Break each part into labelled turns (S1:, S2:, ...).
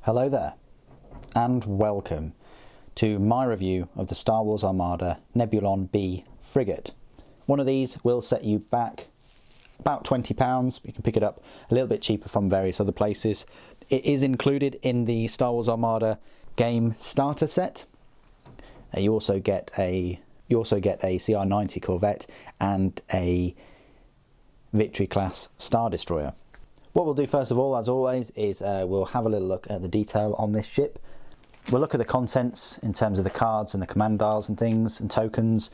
S1: Hello there, and welcome to my review of the Star Wars Armada Nebulon-B Frigate. One of these will set you back about £20. You can pick it up a little bit cheaper from various other places. It is included in the Star Wars Armada game starter set. You also get a CR-90 Corvette and a Victory class Star Destroyer. What we'll do first of all, as always, is we'll have a little look at the detail on this ship. We'll look at the contents in terms of the cards and the command dials and things and tokens,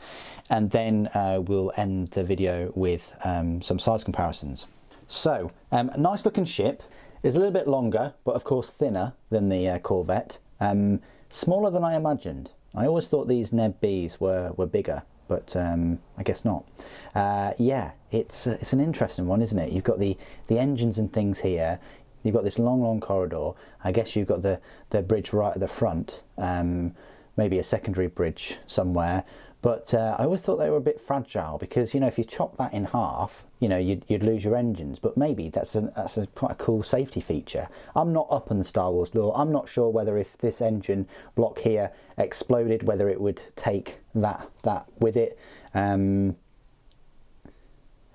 S1: and then we'll end the video with some size comparisons. So, a nice looking ship. Is a little bit longer, but of course thinner than the Corvette. Smaller than I imagined. I always thought these Neb-Bs were bigger, but I guess not. Yeah, it's an interesting one, isn't it? You've got the engines and things here. You've got this long corridor. I guess you've got the bridge right at the front, maybe a secondary bridge somewhere. But I always thought they were a bit fragile because, you know, if you chop that in half, you know, you'd lose your engines. But maybe that's quite a cool safety feature. I'm not up on the Star Wars lore. I'm not sure whether if this engine block here exploded, whether it would take that with it.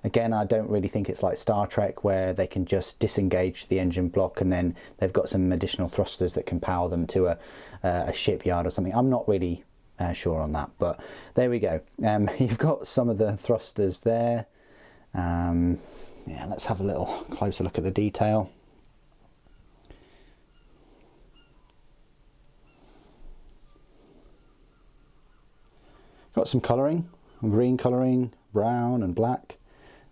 S1: Again, I don't really think it's like Star Trek where they can just disengage the engine block and then they've got some additional thrusters that can power them to a shipyard or something. I'm not really sure on that, but there we go. You've got some of the thrusters there. Yeah, let's have a little closer look at the detail. Got some colouring, green colouring, brown and black.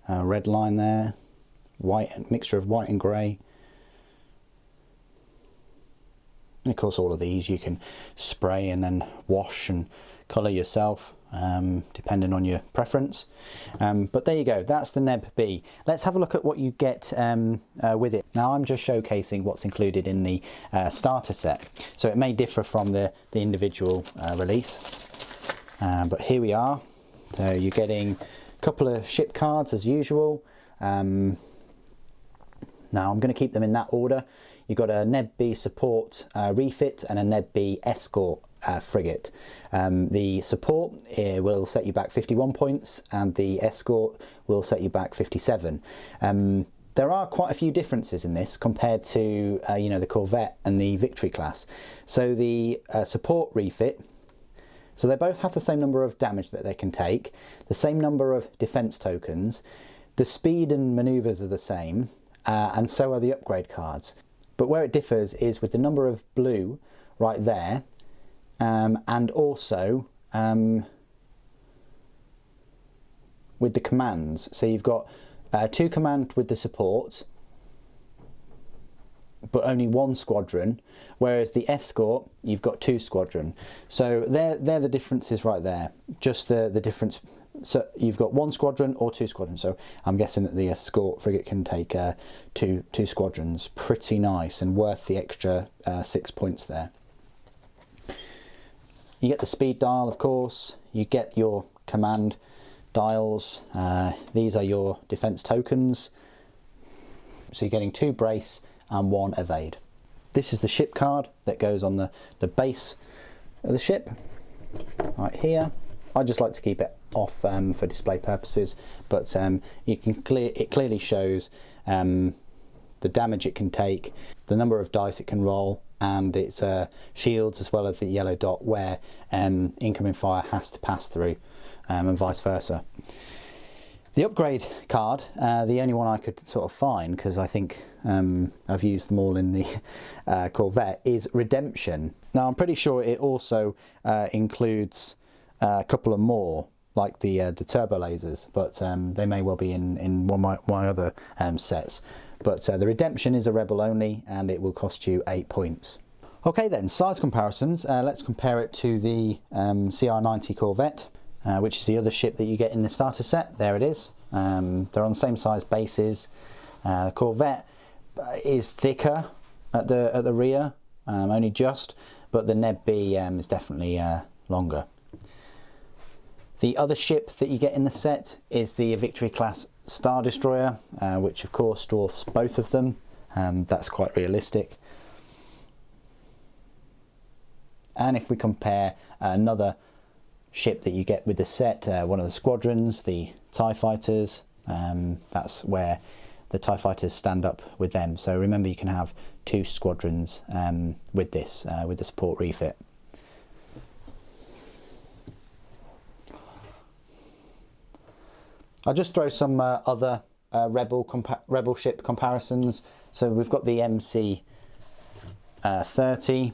S1: Red line there, white, mixture of white and grey. And of course all of these you can spray and then wash and colour yourself, depending on your preference. But there you go, that's the Neb-B. Let's have a look at what you get with it. Now I'm just showcasing what's included in the starter set, so it may differ from the individual release. But here we are. So you're getting couple of ship cards as usual. Now I'm going to keep them in that order. You've got a Neb-B support refit and a Neb-B escort frigate. The support will set you back 51 points and the escort will set you back 57. There are quite a few differences in this compared to you know, the Corvette and the Victory class. So the support refit, so they both have the same number of damage that they can take, the same number of defense tokens, the speed and maneuvers are the same, and so are the upgrade cards. But where it differs is with the number of blue right there, and also with the commands. So you've got 2 command with the support, but only 1 squadron, whereas the escort you've got 2 squadron. So they're the differences right there, just the difference. So you've got 1 squadron or 2 squadrons, so I'm guessing that the escort frigate can take two squadrons. Pretty nice and worth the extra 6 points there. You get the speed dial, of course, you get your command dials. These are your defense tokens, so you're getting 2 brace and 1 evade. This is the ship card that goes on the base of the ship, right here. I just like to keep it off for display purposes, but you can it clearly shows the damage it can take, the number of dice it can roll, and its shields, as well as the yellow dot where incoming fire has to pass through, and vice versa. The upgrade card, the only one I could sort of find, because I think I've used them all in the Corvette, is Redemption. Now I'm pretty sure it also includes a couple of more, like the turbo lasers, but they may well be in one of my other sets. But the Redemption is a Rebel only, and it will cost you 8 points. Okay then, size comparisons. Let's compare it to the CR-90 Corvette, which is the other ship that you get in the starter set. There it is. They're on the same size bases. The Corvette is thicker at the rear, only just, but the Neb-B is definitely longer. The other ship that you get in the set is the Victory class Star Destroyer, which of course dwarfs both of them. That's quite realistic. And if we compare another ship that you get with the set, one of the squadrons, the TIE fighters, that's where the TIE fighters stand up with them. So remember, you can have 2 squadrons with this, with the support refit. I'll just throw some other rebel ship comparisons. So we've got the MC 30,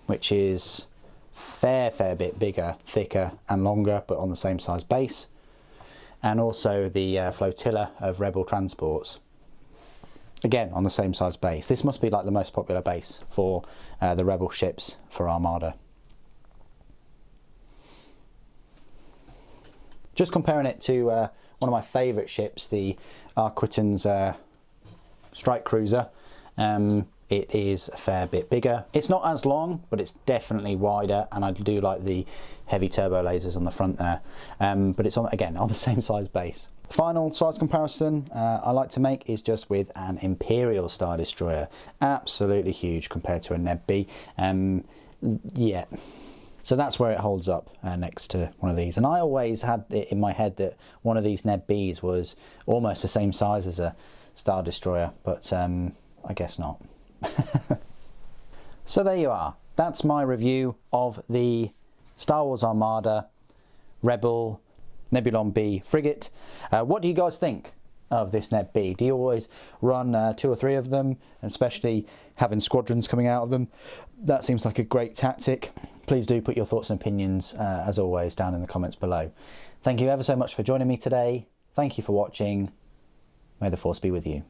S1: which is fair bit bigger, thicker and longer, but on the same size base. And also the flotilla of rebel transports, again on the same size base. This must be like the most popular base for the rebel ships for Armada. Just comparing it to one of my favourite ships, the Arquitans strike cruiser. It is a fair bit bigger. It's not as long, but it's definitely wider, and I do like the heavy turbo lasers on the front there. But it's again on the same size base. Final size comparison I like to make is just with an Imperial Star Destroyer. Absolutely huge compared to a Neb-B. Yeah. So that's where it holds up next to one of these. And I always had it in my head that one of these Neb-Bs was almost the same size as a Star Destroyer, but I guess not. So there you are. That's my review of the Star Wars Armada Rebel Nebulon-B Frigate. What do you guys think of this Neb-B? Do you always run 2 or 3 of them, especially having squadrons coming out of them? That seems like a great tactic. Please do put your thoughts and opinions, as always, down in the comments below. Thank you ever so much for joining me today. Thank you for watching. May the Force be with you.